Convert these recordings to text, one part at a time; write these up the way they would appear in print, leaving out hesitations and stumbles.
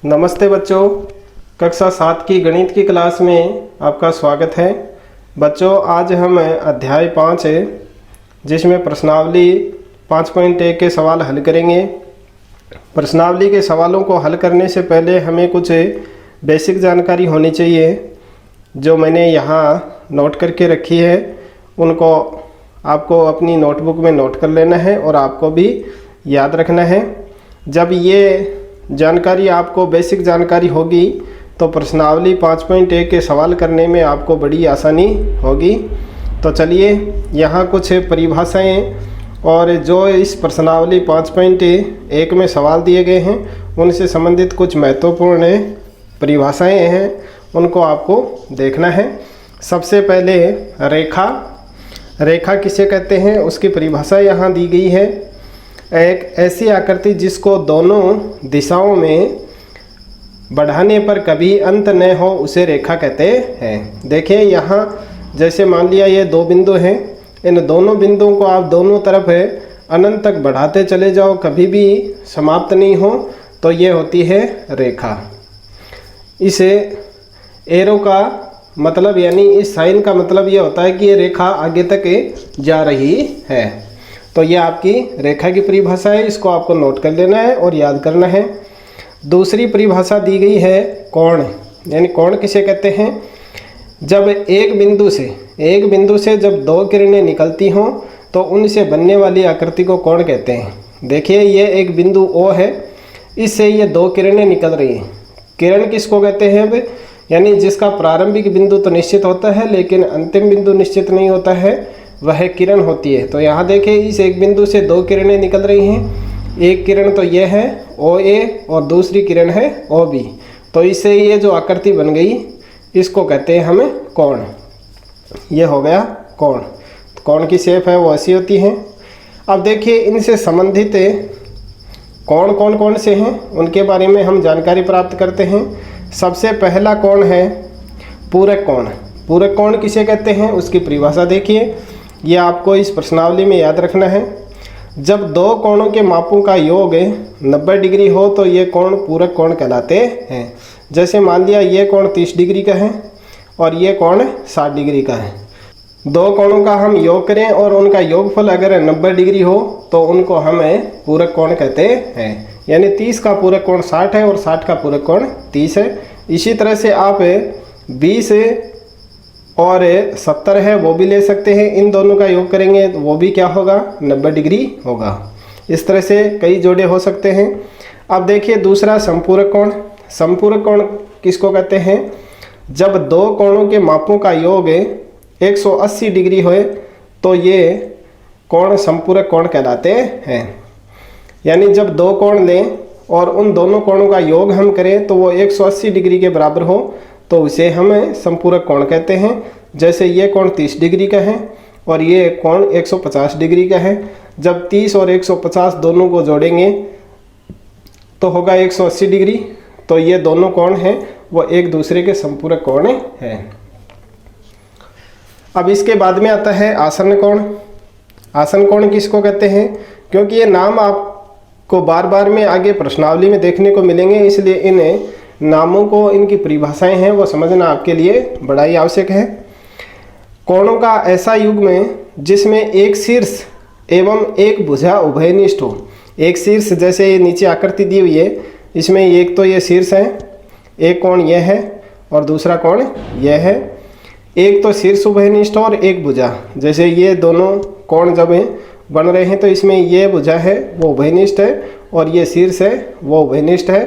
नमस्ते बच्चों, कक्षा 7 की गणित की क्लास में आपका स्वागत है। बच्चों, आज हम अध्याय 5 है जिसमें प्रश्नावली 5.1 के सवाल हल करेंगे। प्रश्नावली के सवालों को हल करने से पहले हमें कुछ बेसिक जानकारी होनी चाहिए जो मैंने यहाँ नोट करके रखी है। उनको आपको अपनी नोटबुक में नोट कर लेना है और आपको भी याद रखना है। जब ये जानकारी आपको बेसिक जानकारी होगी तो प्रश्नावली 5.1 के सवाल करने में आपको बड़ी आसानी होगी। तो चलिए, यहाँ कुछ परिभाषाएं और जो इस प्रश्नावली 5.1 में सवाल दिए गए हैं उनसे संबंधित कुछ महत्वपूर्ण परिभाषाएं हैं, उनको आपको देखना है। सबसे पहले रेखा किसे कहते हैं उसकी परिभाषा यहाँ दी गई है। एक ऐसी आकृति जिसको दोनों दिशाओं में बढ़ाने पर कभी अंत न हो उसे रेखा कहते हैं। देखिए, यहाँ जैसे मान लिया ये दो बिंदु हैं, इन दोनों बिंदुओं को आप दोनों तरफ अनंत तक बढ़ाते चले जाओ, कभी भी समाप्त नहीं हो, तो ये होती है रेखा। इस एरो का मतलब यानी इस साइन का मतलब ये होता है कि ये रेखा आगे तक जा रही है। तो ये आपकी रेखा की परिभाषा है, इसको आपको नोट कर लेना है और याद करना है। दूसरी परिभाषा दी गई है कोण, यानी कोण किसे कहते हैं? जब एक बिंदु से जब दो किरणें निकलती हों तो उनसे बनने वाली आकृति को कोण कहते हैं। देखिए, ये एक बिंदु O है, इससे ये दो किरणें निकल रही हैं। किरण किसको कहते हैं? अब यानी जिसका प्रारंभिक बिंदु तो निश्चित होता है लेकिन अंतिम बिंदु निश्चित नहीं होता है, वह किरण होती है। तो यहाँ देखिए, इस एक बिंदु से दो किरणें निकल रही हैं। एक किरण तो ये है OA और दूसरी किरण है OB। तो इससे ये जो आकृति बन गई इसको कहते हैं हमें कोण। ये हो गया कोण। तो कोण की शेप है वो ऐसी होती है। अब देखिए, इनसे संबंधित कोण कौन से हैं उनके बारे में हम जानकारी प्राप्त करते हैं। सबसे पहला कोण है पूरक कोण। पूरक कोण किसे कहते हैं उसकी परिभाषा देखिए, ये आपको इस प्रश्नावली में याद रखना है। जब दो कोणों के मापों का योग 90 डिग्री हो तो ये कोण पूरक कोण कहलाते हैं। जैसे मान लिया ये कोण 30 डिग्री का है और ये कोण 60 डिग्री का है। दो कोणों का हम योग करें और उनका योगफल अगर 90 डिग्री हो तो उनको हमें पूरक कोण कहते हैं। यानी 30 का पूरक कोण 60 है और 60 का पूरक कोण 30 है। इसी तरह से आप 20 और 70 है वो भी ले सकते हैं। इन दोनों का योग करेंगे तो वो भी क्या होगा? 90 डिग्री होगा। इस तरह से कई जोड़े हो सकते हैं। अब देखिए, दूसरा संपूरक कोण। संपूरक कोण किसको कहते हैं? जब दो कोणों के मापों का योग 180 डिग्री हो तो ये कोण संपूरक कोण कहलाते हैं। यानी जब दो कोण लें और उन दोनों कोणों का योग हम करें तो वो 180 डिग्री के बराबर हो तो उसे हम संपूरक कोण कहते हैं। जैसे ये कोण 30 डिग्री का है और ये कोण 150 डिग्री का है। जब 30 और 150 दोनों को जोड़ेंगे तो होगा 180 डिग्री। तो ये दोनों कोण हैं वो एक दूसरे के संपूरक कोण हैं। अब इसके बाद में आता है आसन्न कोण। आसन्न कोण किसको कहते हैं? क्योंकि ये नाम आपको बार बार में आगे प्रश्नावली में देखने को मिलेंगे, इसलिए इन नामों को, इनकी परिभाषाएं हैं वो समझना आपके लिए बड़ा ही आवश्यक है। कोणों का ऐसा युग्म जिसमें एक शीर्ष एवं एक भुजा उभयनिष्ठ हो। एक शीर्ष, जैसे ये नीचे आकृति दी हुई है, इसमें एक तो ये शीर्ष है, एक कोण यह है और दूसरा कोण यह है। एक तो शीर्ष उभयनिष्ठ और एक भुजा, जैसे ये दोनों कोण जब बन रहे हैं तो इसमें ये भुजा है वो उभयनिष्ठ है और ये शीर्ष है वो उभयनिष्ठ है।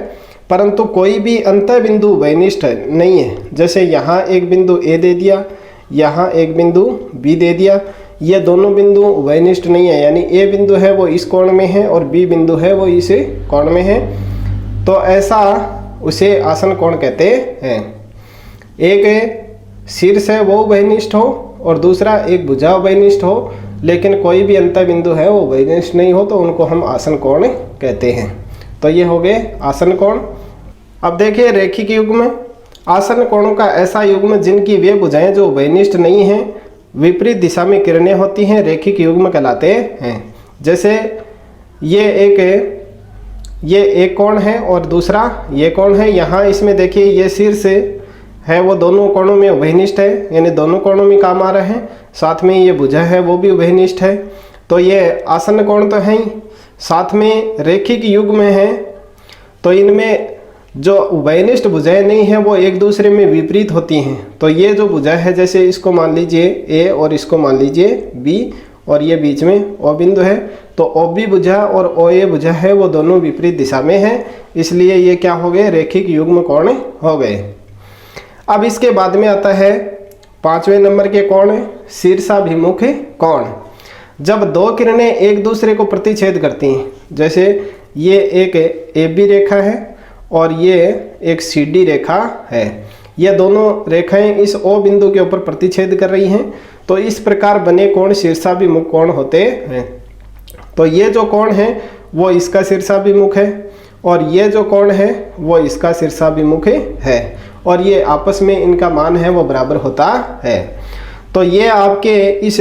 परंतु कोई भी अंतः बिंदु उभयनिष्ठ नहीं है। जैसे यहाँ एक बिंदु A दे दिया, यहाँ एक बिंदु B दे दिया, ये दोनों बिंदु उभयनिष्ठ नहीं है। यानी A बिंदु है वो इस कोण में है और B बिंदु है वो इस कोण में है, तो ऐसा उसे आसन्न कोण कहते हैं। एक शीर्ष है वो उभयनिष्ठ हो और दूसरा एक भुजा उभयनिष्ठ हो, लेकिन कोई भी अंतः बिंदु है वो उभयनिष्ठ नहीं हो तो उनको हम आसन्न कोण कहते हैं। तो ये हो गए आसन्न कोण। अब देखिए, रैखिक युग्म। आसन्न कोणों का ऐसा युग्म जिनकी वे भुजाएं जो उभयनिष्ठ नहीं हैं, विपरीत दिशा में किरणें होती हैं, रैखिक युग्म कहलाते हैं। जैसे ये एक ये एक कोण है और दूसरा ये कोण है। यहाँ इसमें देखिए ये शीर्ष है वो दोनों कोणों में उभयनिष्ठ है, यानी दोनों कोणों में काम आ रहे हैं। साथ में ये भुजा है वो भी उभयनिष्ठ है। तो ये आसन्न कोण तो है ही, साथ में रेखिक युग्म है। तो इनमें जो उभयनिष्ठ भुजाएं नहीं है वो एक दूसरे में विपरीत होती हैं। तो ये जो भुजा है, जैसे इसको मान लीजिए ए और इसको मान लीजिए बी, और ये बीच में ओ बिंदु है, तो ओ बी भुजा और ओ ए भुजा है वो दोनों विपरीत दिशा में है, इसलिए ये क्या हो गए, रेखिक युग्म कोण हो गए। अब इसके बाद में आता है 5वें नंबर के कोण, शीर्षाभिमुख कोण। जब दो किरणें एक दूसरे को प्रतिच्छेद करती हैं, जैसे ये एक ए बी रेखा है और ये एक सी डी रेखा है, ये दोनों रेखाएं इस ओ बिंदु के ऊपर प्रतिच्छेद कर रही हैं, तो इस प्रकार बने कोण शीर्षाभिमुख कोण होते हैं। तो ये जो कोण है वो इसका शीर्षाभिमुख है और ये जो कोण है वो इसका शीर्षाभिमुख है, और ये आपस में इनका मान है वो बराबर होता है। तो ये आपके इस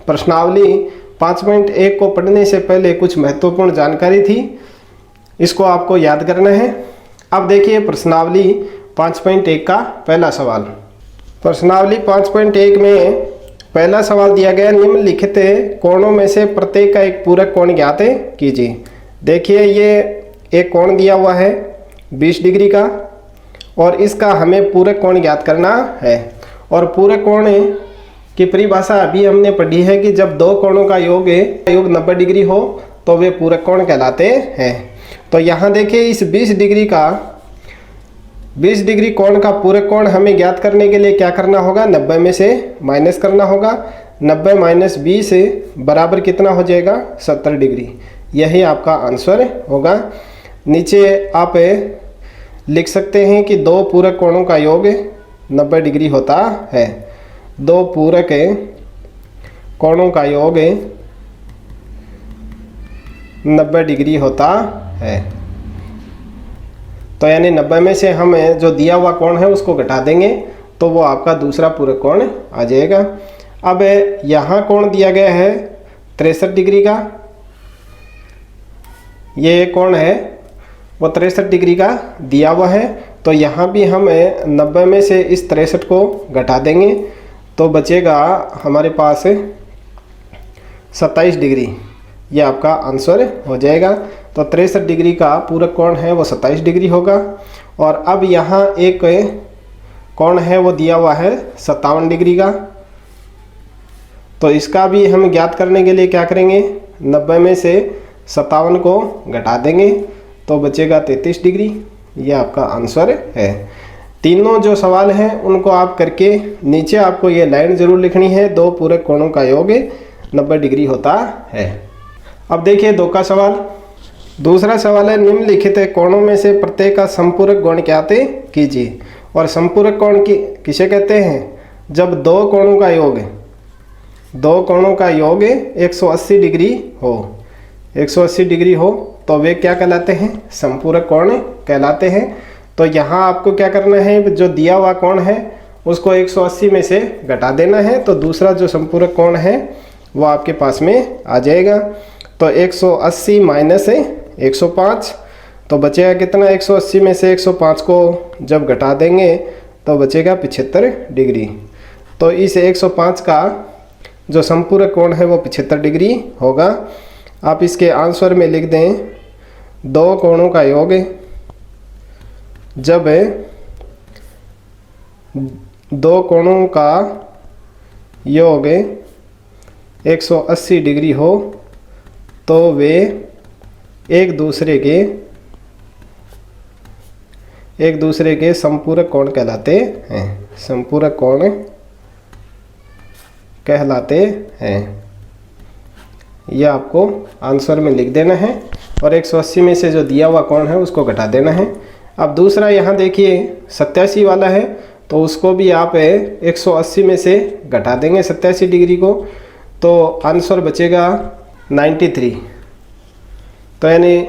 प्रश्नावली 5.1 को पढ़ने से पहले कुछ महत्वपूर्ण जानकारी थी, इसको आपको याद करना है। अब देखिए प्रश्नावली 5.1 का पहला सवाल। प्रश्नावली 5.1 में पहला सवाल दिया गया, निम्नलिखित कोणों में से प्रत्येक का एक पूरक कोण ज्ञात कीजिए। देखिए ये एक कोण दिया हुआ है 20 डिग्री का, और इसका हमें पूरक कोण ज्ञात करना है। और पूरक कोण की परिभाषा अभी हमने पढ़ी है कि जब दो कोणों का योग 90 डिग्री हो तो वे पूरक कोण कहलाते हैं। तो यहाँ देखिए इस 20 डिग्री कोण का पूरक कोण हमें ज्ञात करने के लिए क्या करना होगा, 90 में से माइनस करना होगा। 90 माइनस 20 बराबर कितना हो जाएगा, 70 डिग्री। यही आपका आंसर होगा। नीचे आप लिख सकते हैं कि दो पूरक कोणों का योग 90 डिग्री होता है। दो पूरक कोणों का योग 90 डिग्री होता है। तो यानी 90 में से हम जो दिया हुआ कोण है उसको घटा देंगे तो वो आपका दूसरा पूरक कोण आ जाएगा। अब यहाँ कोण दिया गया है 63 डिग्री का, ये कोण है वो 63 डिग्री का दिया हुआ है। तो यहाँ भी हम 90 में से इस 63 को घटा देंगे तो बचेगा हमारे पास 27 डिग्री, ये आपका आंसर हो जाएगा। तो 63 डिग्री का पूरक कोण है वो 27 डिग्री होगा। और अब यहाँ एक कोण है वो दिया हुआ है 57 डिग्री का, तो इसका भी हम ज्ञात करने के लिए क्या करेंगे, 90 में से 57 को घटा देंगे तो बचेगा 33 डिग्री, ये आपका आंसर है। तीनों जो सवाल हैं उनको आप करके नीचे आपको ये लाइन जरूर लिखनी है, दो पूरक कोणों का योग 90 डिग्री होता है। अब देखिए 2 का सवाल। दूसरा सवाल है, निम्नलिखित कोणों में से प्रत्येक का संपूरक कोण ज्ञात कीजिए। और संपूरक कोण किसे कहते हैं, जब दो कोणों का योग 180 डिग्री हो, 180 डिग्री हो तो वे क्या कहलाते हैं, संपूरक कोण कहलाते हैं। तो यहाँ आपको क्या करना है, जो दिया हुआ कोण है उसको 180 में से घटा देना है, तो दूसरा जो संपूरक कोण है वो आपके पास में आ जाएगा। तो 180 माइनस 105 तो बचेगा कितना, 180 में से 105 को जब घटा देंगे तो बचेगा 75 डिग्री। तो इस 105 का जो संपूरक कोण है वो 75 डिग्री होगा। आप इसके आंसर में लिख दें, दो कोणों का योग जब दो कोणों का योग 180 डिग्री हो तो वे एक दूसरे के संपूरक कोण कहलाते हैं, संपूरक कोण कहलाते हैं। यह आपको आंसर में लिख देना है और 180 में से जो दिया हुआ कोण है उसको घटा देना है। अब दूसरा यहाँ देखिए 87 वाला है, तो उसको भी आप 180 में से घटा देंगे 87 डिग्री को, तो आंसर बचेगा 93। तो यानी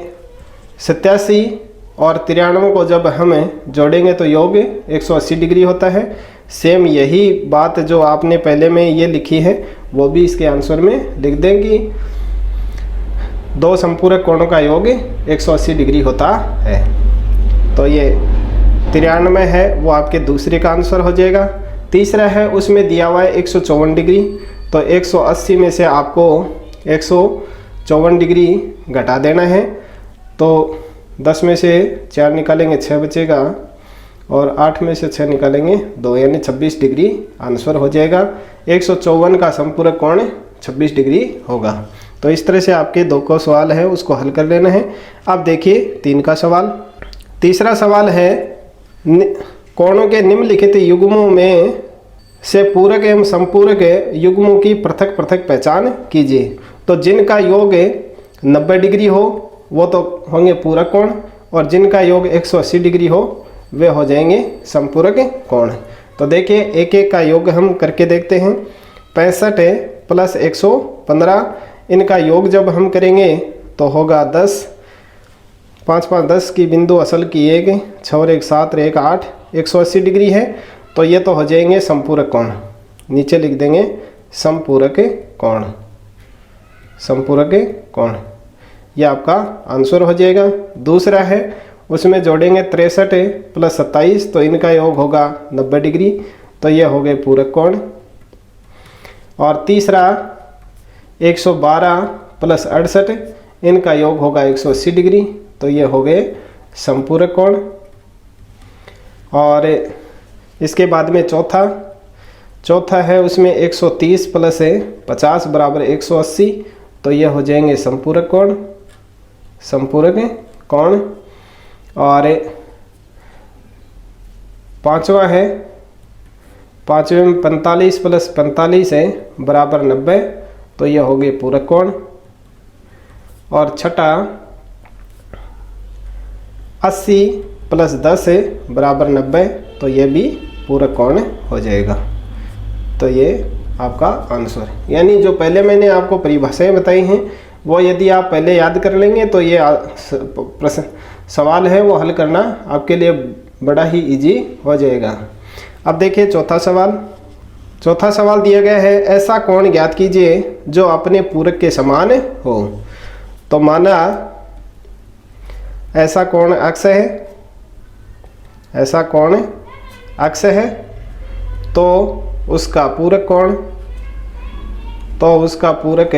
87 और 93 को जब हम जोड़ेंगे तो योग 180 डिग्री होता है। सेम यही बात जो आपने पहले में ये लिखी है वो भी इसके आंसर में लिख देंगी। दो संपूरक कोणों का योग 180 डिग्री होता है। तो ये 93 है वो आपके दूसरे का आंसर हो जाएगा। तीसरा है उसमें दिया हुआ है 154 डिग्री, तो 180 में से आपको 154 डिग्री घटा देना है। तो 10 में से 4 निकालेंगे 6 बचेगा, और 8 में से 6 निकालेंगे 2, यानी 26 डिग्री आंसर हो जाएगा। 154 का संपूरक कोण 26 डिग्री होगा। तो इस तरह से आपके 2 को सवाल है उसको हल कर लेना है। अब देखिए 3 का सवाल। तीसरा सवाल है कोणों के निम्नलिखित युग्मों में से पूरक एवं संपूरक युग्मों की पृथक पृथक पहचान कीजिए। तो जिनका योग 90 डिग्री हो वो तो होंगे पूरक कोण, और जिनका योग 180 डिग्री हो वे हो जाएंगे संपूरक कोण। तो देखिए एक एक का योग हम करके देखते हैं। 65 प्लस 115, इनका योग जब हम करेंगे तो होगा 10, 5 5 10 की बिंदु असल की 1, 6 और 1 7 और 1 8, 180 डिग्री है। तो ये तो हो जाएंगे संपूरक कोण। नीचे लिख देंगे संपूरक कोण, संपूरक कोण, ये आपका आंसर हो जाएगा। दूसरा है उसमें जोड़ेंगे 63 प्लस 27, तो इनका योग होगा 90 डिग्री, तो ये हो गए पूरक कोण। और तीसरा 112 प्लस 68, इनका योग होगा 180 डिग्री, तो ये हो गए संपूरक कोण। और इसके बाद में चौथा है उसमें 130 प्लस 50 बराबर 180, तो ये हो जाएंगे संपूरक कोण, संपूरक कोण। और पांचवा है, पांचवें में 45 प्लस 45 है बराबर 90, तो ये हो गए पूरक कोण। और छठा 80 प्लस 10 है बराबर 90, तो ये भी पूरक कोण हो जाएगा। तो ये आपका आंसर, यानी जो पहले मैंने आपको परिभाषाएं बताई हैं वो यदि आप पहले याद कर लेंगे तो ये प्रश्न सवाल है वो हल करना आपके लिए बड़ा ही इजी हो जाएगा। अब देखिए चौथा सवाल दिया गया है, ऐसा कोण ज्ञात कीजिए जो अपने पूरक के समान हो। तो माना ऐसा कोण अक्ष है, ऐसा कोण अक्ष है, तो उसका पूरक कोण, तो उसका पूरक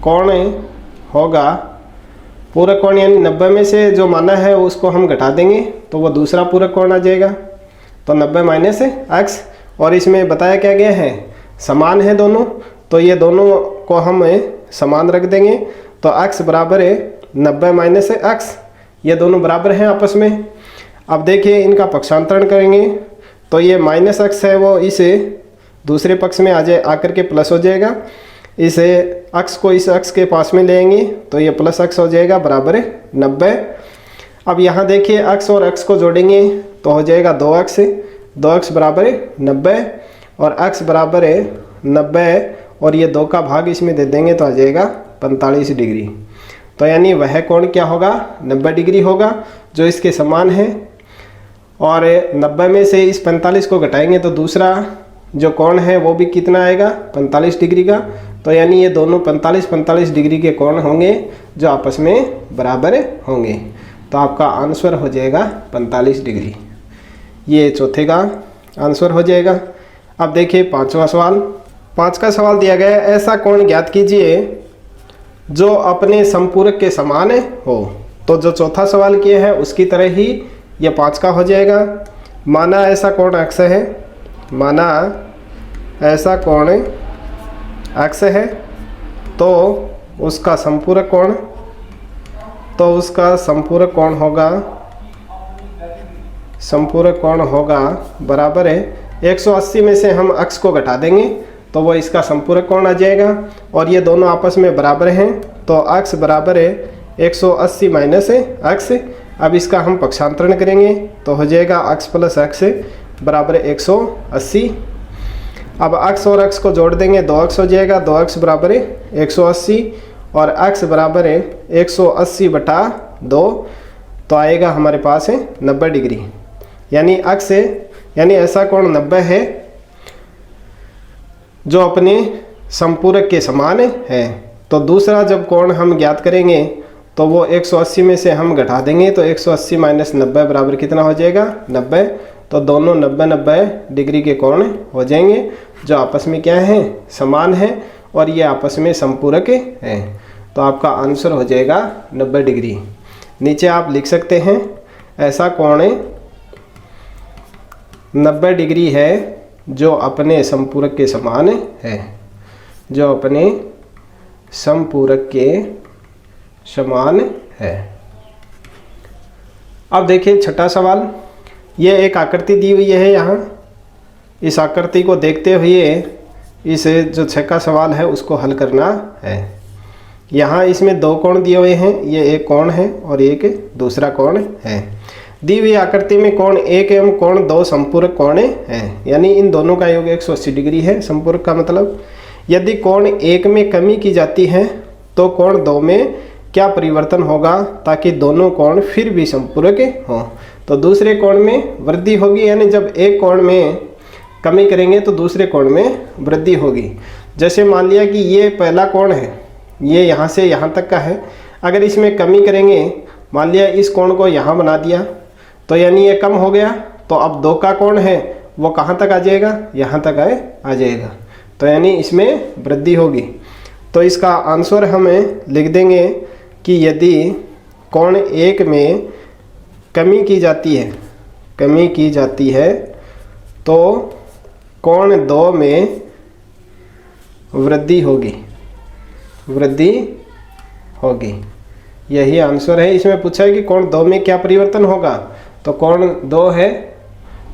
कोण होगा, पूरक कोण यानी 90 में से जो माना है उसको हम घटा देंगे तो वो दूसरा पूरक कोण आ जाएगा। तो 90 माइनस x, और इसमें बताया क्या गया है समान है दोनों, तो ये दोनों को हम समान रख देंगे। तो x बराबर है 90 माइनस x, ये दोनों बराबर हैं आपस में। अब देखिए इनका पक्षांतरण करेंगे तो ये माइनस x है वो इसे दूसरे पक्ष में आकर के प्लस हो जाएगा। इसे x को इस x के पास में लेंगे तो ये प्लस x हो जाएगा बराबर 90। अब यहाँ देखिए x और x को जोड़ेंगे तो हो जाएगा 2x, 2x बराबर 90, और x बराबर 90, और ये 2 का भाग इसमें दे देंगे तो आ जाएगा 45 डिग्री। तो यानी वह कोण क्या होगा 90 डिग्री होगा जो इसके समान है। और 90 में से इस 45 को घटाएंगे तो दूसरा जो कोण है वो भी कितना आएगा 45 डिग्री का। तो यानी ये दोनों 45 डिग्री के कोण होंगे जो आपस में बराबर होंगे। तो आपका आंसर हो जाएगा 45 डिग्री, ये चौथे का आंसर हो जाएगा। अब देखिए पांचवा सवाल दिया गया है, ऐसा कोण ज्ञात कीजिए जो अपने संपूरक के समान हो। तो जो चौथा सवाल किया है उसकी तरह ही ये 5 का हो जाएगा। माना ऐसा कोण अक्ष है, माना ऐसा कोण अक्ष है, तो उसका संपूरक कोण, तो उसका संपूरक कोण होगा बराबर है 180 में से हम अक्ष को घटा देंगे तो वो इसका संपूरक कोण आ जाएगा। और ये दोनों आपस में बराबर हैं तो अक्ष बराबर है 180 माइनस अक्ष। अब इसका हम पक्षांतरण करेंगे तो हो जाएगा अक्ष प्लस अक्ष बराबर 180। अब अक्ष और अक्ष को जोड़ देंगे 2x हो जाएगा, 2x बराबर 180, और x बराबर 180 बटा 2, तो आएगा हमारे पास है 90 डिग्री। यानी अक्ष यानी ऐसा कोण 90 है जो अपने संपूरक के समान है। तो दूसरा जब कोण हम ज्ञात करेंगे तो वो 180 में से हम घटा देंगे, तो 180 माइनस 90 बराबर कितना हो जाएगा 90। तो दोनों 90-90 डिग्री के कोण हो जाएंगे जो आपस में क्या है समान है और ये आपस में संपूरक है। तो आपका आंसर हो जाएगा 90 डिग्री। नीचे आप लिख सकते हैं ऐसा कोण 90 डिग्री है जो अपने संपूरक के समान है, जो अपने संपूरक के समान है। अब देखिए छठा सवाल, ये एक आकृति दी हुई है यहाँ। इस आकृति को देखते हुए इस जो छठा सवाल है उसको हल करना है। यहाँ इसमें दो कोण दिए हुए हैं, ये एक कोण है और एक दूसरा कोण है। दी हुई आकृति में कोण 1 एवं कोण 2 संपूरक कोण हैं, यानी इन दोनों का योग 180 डिग्री है। संपूरक का मतलब यदि कोण 1 में कमी की जाती है तो कोण 2 में क्या परिवर्तन होगा ताकि दोनों कोण फिर भी संपूरक हों। तो दूसरे कोण में वृद्धि होगी, यानी जब एक कोण में कमी करेंगे तो दूसरे कोण में वृद्धि होगी। जैसे मान लिया कि ये पहला कोण है, ये यहाँ से यहाँ तक का है, अगर इसमें कमी करेंगे, मान लिया इस कोण को यहाँ बना दिया तो यानी ये कम हो गया, तो अब 2 का कोण है वो कहाँ तक आ जाएगा, यहाँ तक आ जाएगा, तो यानी इसमें वृद्धि होगी। तो इसका आंसर हमें लिख देंगे कि यदि कोण 1 में कमी की जाती है तो कोण 2 में वृद्धि होगी। यही आंसर है। इसमें पूछा है कि कोण 2 में क्या परिवर्तन होगा, तो कोण 2 है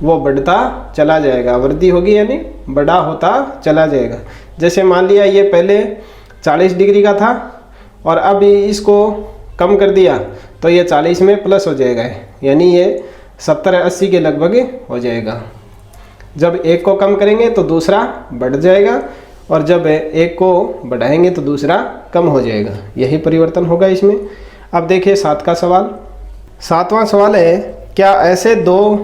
वो बढ़ता चला जाएगा, वृद्धि होगी यानी बड़ा होता चला जाएगा। जैसे मान लिया ये पहले 40 डिग्री का था और अब इसको कम कर दिया तो ये 40 में प्लस हो जाएगा, यानी ये 70-80 के लगभग हो जाएगा। जब एक को कम करेंगे तो दूसरा बढ़ जाएगा और जब एक को बढ़ाएंगे तो दूसरा कम हो जाएगा, यही परिवर्तन होगा इसमें। अब देखिए 7 का सवाल। 7वां सवाल है, क्या ऐसे 2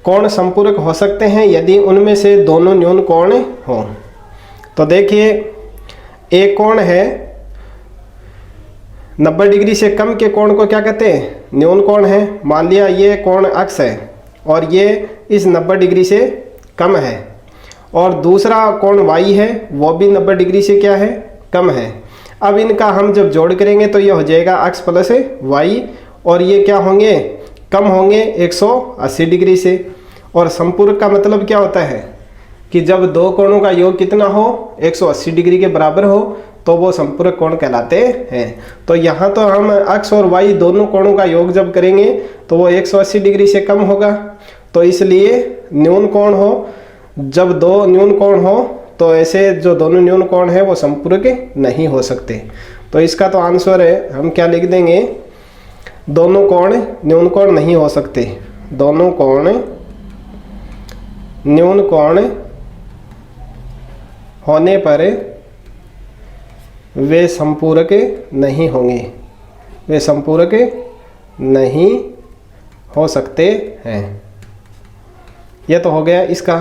कोण संपूरक हो सकते हैं यदि उनमें से दोनों न्यून कोण हो। तो देखिए एक कोण है 90 डिग्री से कम के कोण को क्या कहते हैं, न्यून कोण है। मान लिया ये कोण अक्ष है और ये इस 90 डिग्री से कम है, और दूसरा कोण y है वो भी 90 डिग्री से क्या है, कम है। अब इनका हम जब जोड़ करेंगे तो ये हो जाएगा x प्लस y, और ये क्या होंगे, कम होंगे 180 डिग्री से। और संपूरक का मतलब क्या होता है कि जब दो कोणों का योग कितना हो, 180 डिग्री के बराबर हो, तो वो संपूरक कोण कहलाते हैं। तो यहाँ तो हम x और y दोनों कोणों का योग जब करेंगे तो वो 180 डिग्री से कम होगा। तो इसलिए न्यून कोण हो, जब 2 न्यून कोण हो तो ऐसे जो दोनों न्यून कोण है वो संपूरक नहीं हो सकते। तो इसका तो आंसर है, हम क्या लिख देंगे, दोनों कोण न्यून कोण नहीं हो सकते। दोनों कोण न्यून कोण होने पर वे संपूरक नहीं होंगे, वे संपूरक नहीं हो सकते हैं। यह तो हो गया इसका।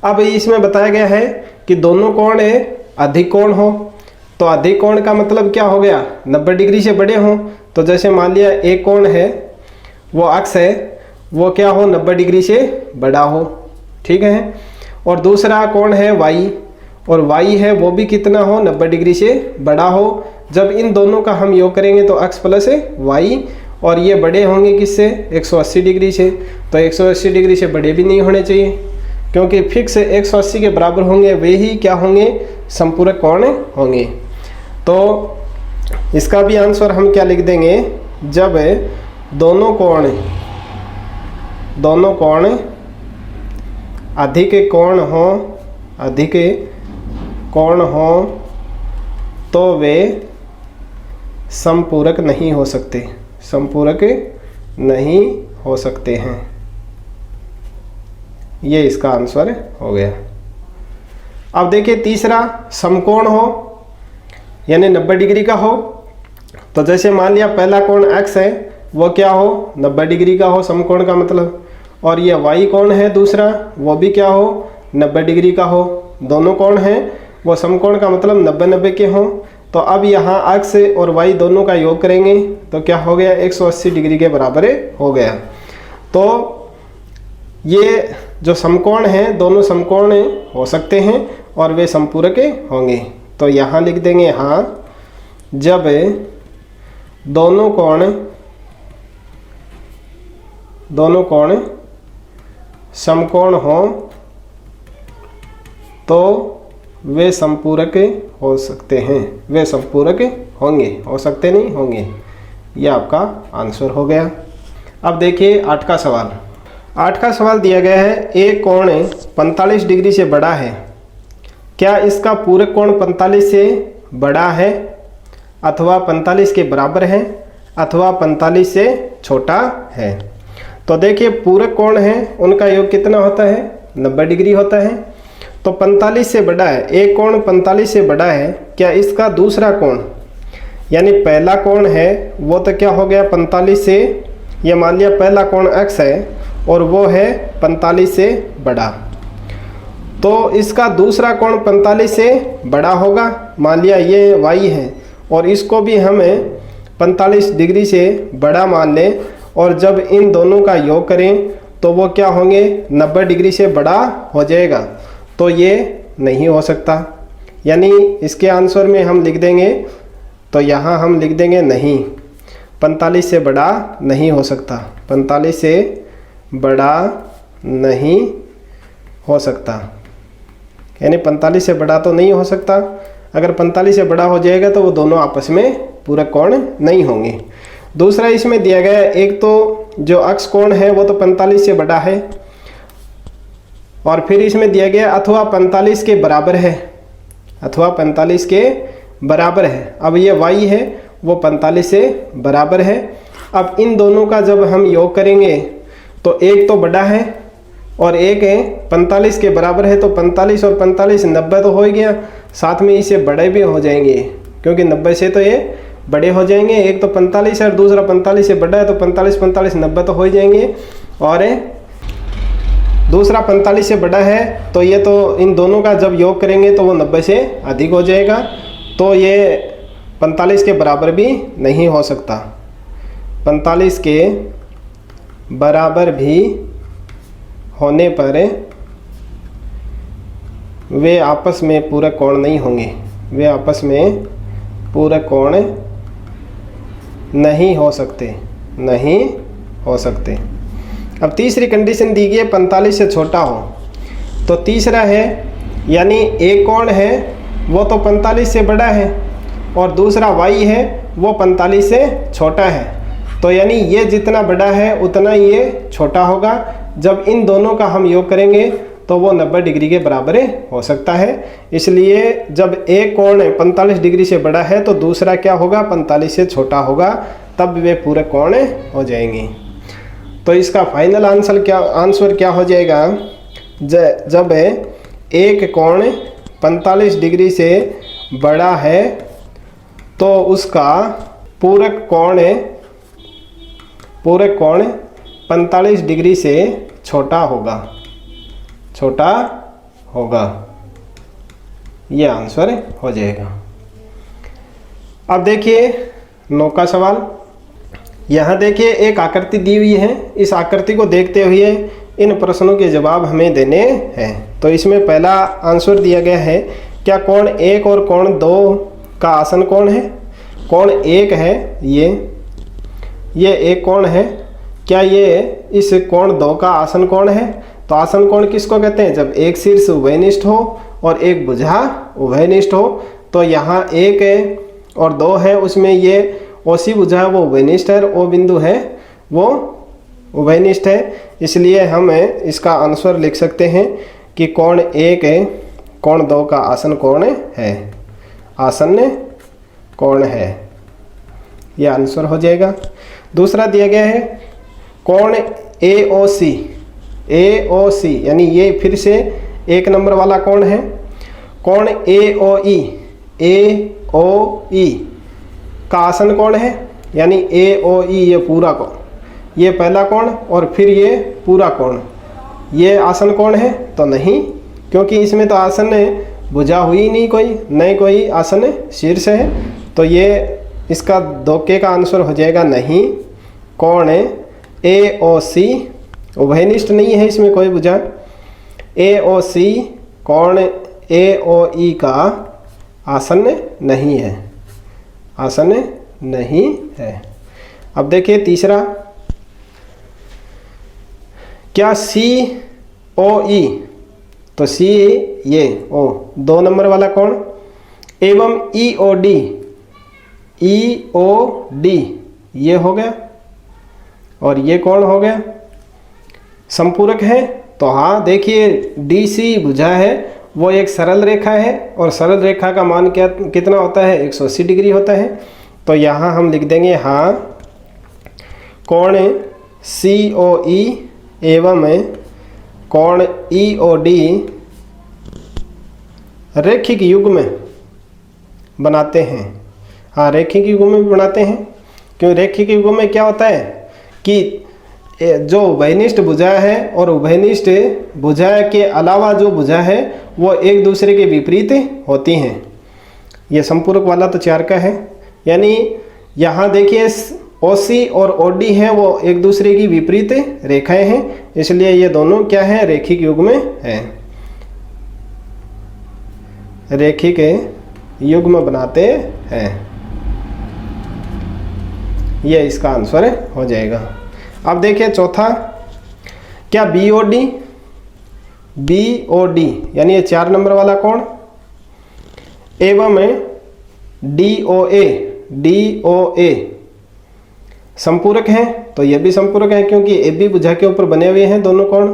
अब इसमें बताया गया है कि दोनों कोण अधिक कोण हो, तो अधिक कोण का मतलब क्या हो गया, 90 डिग्री से बड़े हों। तो जैसे मान लिया एक कोण है वो अक्ष है, वो क्या हो, 90 डिग्री से बड़ा हो, ठीक है। और दूसरा कोण है y, और y है वो भी कितना हो, 90 डिग्री से बड़ा हो। जब इन दोनों का हम योग करेंगे तो x प्लस y, और ये बड़े होंगे किससे, 180 डिग्री से। तो 180 डिग्री से बड़े भी नहीं होने चाहिए, क्योंकि फिक्स 180 के बराबर होंगे, वे ही क्या होंगे, संपूरक कोण होंगे। तो इसका भी आंसर हम क्या लिख देंगे, जब दोनों कोण अधिक कोण हो तो वे संपूरक नहीं हो सकते, संपूरक नहीं हो सकते हैं। ये इसका आंसर हो गया। अब देखिए तीसरा, समकोण हो यानी 90 डिग्री का हो। तो जैसे मान लिया पहला कोण x है वो क्या हो, 90 डिग्री का हो, समकोण का मतलब। और ये y कोण है दूसरा, वो भी क्या हो, 90 डिग्री का हो। दोनों कोण हैं वो समकोण का मतलब 90-90 के हों। तो अब यहाँ अक्ष और वाई दोनों का योग करेंगे तो क्या हो गया, 180 डिग्री के बराबर हो गया। तो ये जो समकोण हैं दोनों समकोण हो सकते हैं और वे समपूरक होंगे। तो यहाँ लिख देंगे हाँ, जब दोनों कोण समकोण हो तो वे समपूरक हो सकते हैं, वे समपूरक होंगे, हो सकते नहीं होंगे। यह आपका आंसर हो गया। अब देखिए 8वां सवाल। 8वां सवाल दिया गया है, एक कोण 45 डिग्री से बड़ा है, क्या इसका पूरक कोण 45 से बड़ा है अथवा 45 के बराबर है अथवा 45 से छोटा है। तो देखिए पूरक कोण है उनका योग कितना होता है, 90 डिग्री होता है। तो 45 से बड़ा है, एक कोण 45 से बड़ा है, क्या इसका दूसरा कोण यानी पहला कोण है वो तो क्या हो गया 45 से, ये मान लिया पहला कोण x है और वो है 45 से बड़ा, तो इसका दूसरा कोण 45 से बड़ा होगा। मान लिया ये y है और इसको भी हमें 45 डिग्री से बड़ा मान लें और जब इन दोनों का योग करें तो वो क्या होंगे, 90 डिग्री से बड़ा हो जाएगा। तो ये नहीं हो सकता, यानी इसके आंसर में हम लिख देंगे, तो यहाँ हम लिख देंगे नहीं, 45 से बड़ा नहीं हो सकता, 45 से बड़ा नहीं हो सकता, यानी 45 से बड़ा तो नहीं हो सकता। अगर 45 से बड़ा हो जाएगा तो वो दोनों आपस में पूरक कोण नहीं होंगे। दूसरा इसमें दिया गया है, एक तो जो अक्ष कोण है वो तो 45 से बड़ा है और फिर इसमें दिया गया अथवा 45 के बराबर है, अथवा 45 के बराबर है। अब ये y है वो 45 से बराबर है। अब इन दोनों का जब हम योग करेंगे तो एक तो बड़ा है और एक है 45 के बराबर है, तो 45 और 45 90 तो हो ही गया, साथ में इसे बड़े भी हो जाएंगे क्योंकि 90 से तो ये बड़े हो जाएंगे। एक तो 45 है और दूसरा 45 से बड़ा है, तो 45 45 90 तो हो ही जाएंगे और दूसरा 45 से बड़ा है, तो ये तो इन दोनों का जब योग करेंगे तो वो 90 से अधिक हो जाएगा, तो ये 45 के बराबर भी नहीं हो सकता। 45 के बराबर भी होने पर वे आपस में पूरक कोण नहीं होंगे, वे आपस में पूरक कोण नहीं हो सकते, नहीं हो सकते। अब तीसरी कंडीशन दी गई है 45 से छोटा हो, तो तीसरा है यानी एक कोण है वो तो 45 से बड़ा है और दूसरा y है वो 45 से छोटा है, तो यानी ये जितना बड़ा है उतना ये छोटा होगा। जब इन दोनों का हम योग करेंगे तो वो 90 डिग्री के बराबर हो सकता है। इसलिए जब एक कोण 45 डिग्री से बड़ा है तो दूसरा क्या होगा, 45 से छोटा होगा, तब वे पूरे कोण हो जाएंगे। तो इसका फाइनल आंसर क्या हो जाएगा, जब एक कोण 45 डिग्री से बड़ा है तो उसका पूरक कोण 45 डिग्री से छोटा होगा, ये आंसर हो जाएगा। अब देखिए 9वां सवाल। यहाँ देखिए एक आकृति दी हुई है, इस आकृति को देखते हुए इन प्रश्नों के जवाब हमें देने हैं। तो इसमें पहला आंसर दिया गया है, क्या कोण 1 और कोण 2 का आसन कोण है। कोण 1 है ये एक कोण है, क्या ये इस कोण 2 का आसन कोण है। तो आसन कोण किसको कहते हैं, जब एक शीर्ष उभयनिष्ठ हो और एक भुजा उभयनिष्ठ हो। तो यहाँ 1 और 2 है, उसमें ये ओसी भुजा है वो उभयनिष्ठ है, ओ बिंदु है वो उभयनिष्ठ है, इसलिए हम इसका आंसर लिख सकते हैं कि कोण 1 कोण 2 का आसन कोण है, आसन्न कोण है, यह आंसर हो जाएगा। दूसरा दिया गया है कोण AOC यानी ये फिर से 1 नंबर वाला कोण है। कोण AOE का आसन कोण है, यानी AOE ये पूरा कोण, ये पहला कोण और फिर ये पूरा कोण, ये आसन कोण है तो नहीं, क्योंकि इसमें तो आसन भुजा हुई नहीं कोई, नहीं कोई आसन शीर्ष है, तो ये इसका दोके का आंसर हो जाएगा नहीं। कोण ए ओ सी उभयनिष्ठ नहीं है, इसमें कोई भुजा। ए ओ सी कोण ए ओ ई का आसन नहीं है, आसन नहीं है। अब देखिए तीसरा, क्या सी ओ ई, तो सी ये ओ 2 नंबर वाला कोण एवं ई ओ डी, ई ओ डी ये हो गया और ये कोण हो गया, संपूरक है। तो हाँ देखिए डी सी भुजा है वो एक सरल रेखा है और सरल रेखा का मान क्या कितना होता है, 180 डिग्री होता है। तो यहाँ हम लिख देंगे हाँ कोण सी ओ ई एवं कोण ई ओ डी रैखिक युग्म बनाते हैं। हाँ रैखिक युग्म भी बनाते हैं, क्यों रैखिक युग्म में क्या होता है कि जो उभयनिष्ठ भुजा है और उभयनिष्ठ भुजा के अलावा जो भुजा है वो एक दूसरे के विपरीत होती हैं। ये संपूरक वाला तो 4 का है, यानी यहाँ देखिए ओसी और ओडी है वो एक दूसरे की विपरीत रेखाएं हैं, इसलिए ये दोनों क्या है, रैखिक युग्म है, रैखिक युग्म बनाते हैं। ये इसका आंसर हो जाएगा। अब देखिए चौथा, क्या बीओडी, बीओडी यानी ये 4 नंबर वाला कोण एवं डीओए, डीओए संपूरक है। तो ये भी संपूरक है क्योंकि ए बी भुजा के ऊपर बने हुए हैं दोनों कोण,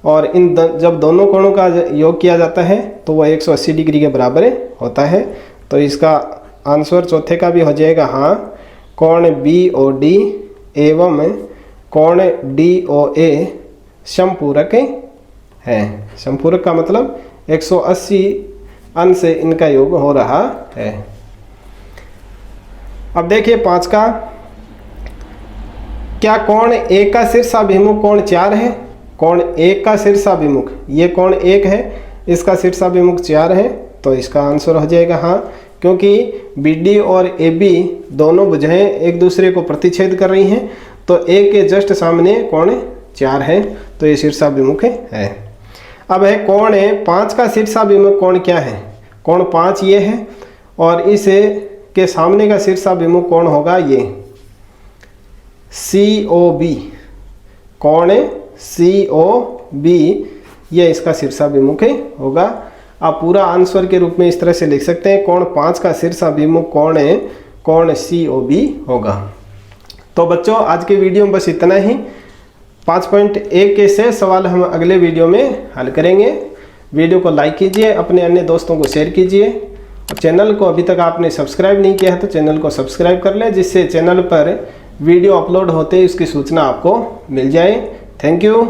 और इन जब दोनों कोणों का योग किया जाता है तो वह 180 डिग्री के बराबर होता है। तो इसका आंसर चौथे का भी हो जाएगा हाँ कोण बी ओ डी एवं कोण डी ओ ए संपूरक है। संपूरक का मतलब 180 अंश से इनका योग हो रहा है। अब देखिए 5 का, क्या कोण ए का शीर्षाभिमुख कोण 4 है। कोण ए का शीर्षाभिमुख, ये कोण 1 है, इसका शीर्षाभिमुख 4 है, तो इसका आंसर हो जाएगा हाँ, क्योंकि बी डी और ए बी दोनों भुजाएं एक दूसरे को प्रतिच्छेद कर रही हैं, तो ए के जस्ट सामने कोण 4 है, तो ये शीर्षाभिमुख है। अब है कोण 5 का शीर्षाभिमुख कोण क्या है। कोण 5 ये है और इस के सामने का शीर्षाभिमुख कोण होगा ये सी ओ बी, कोण सी ओ बी, ये इसका शीर्षाभिमुख होगा। आप पूरा आंसर के रूप में इस तरह से लिख सकते हैं, कोण 5 का शीर्षाभिमुख कोण सी ओ बी होगा। तो बच्चों आज के वीडियो में बस इतना ही। 5.1 के से सवाल हम अगले वीडियो में हल करेंगे। वीडियो को लाइक कीजिए, अपने अन्य दोस्तों को शेयर कीजिए, और चैनल को अभी तक आपने सब्सक्राइब नहीं किया है तो चैनल को सब्सक्राइब कर लें, जिससे चैनल पर वीडियो अपलोड होते ही उसकी सूचना आपको मिल जाए। Thank you.